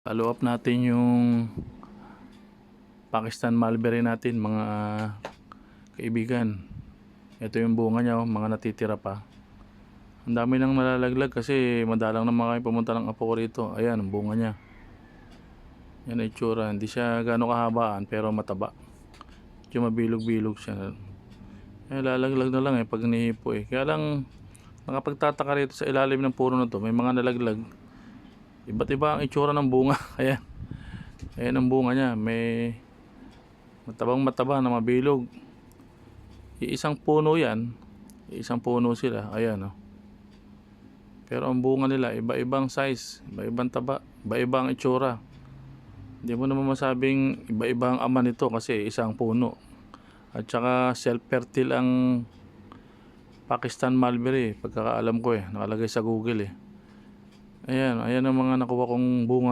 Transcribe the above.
Follow up natin yung Pakistan mulberry natin, mga kaibigan. Ito yung bunga niya, mga natitira pa. Ang dami nang nalalaglag kasi madalang naman kayo pumunta ng apo ko rito. Ayan ang bunga niya. Yan ang itsura. Hindi siya gano'ng kahabaan pero mataba. Yung mabilog-bilog siya. Lalaglag na lang pag nihipo Kaya lang nakapagtataka rito sa ilalim ng puno na to, may mga nalaglag. Iba't iba ang itsura ng bunga. Ayan ang bunga niya. May mataba na mabilog. Iisang puno yan. Iisang puno sila. Ayan Pero ang bunga nila iba-ibang size, iba-ibang taba, iba-ibang itsura. Hindi mo naman masabing iba-ibang ama nito kasi isang puno. At saka self-fertile ang Pakistan mulberry, pagkakaalam ko nakalagay sa Google Ayan ang mga nakuha kong bunga.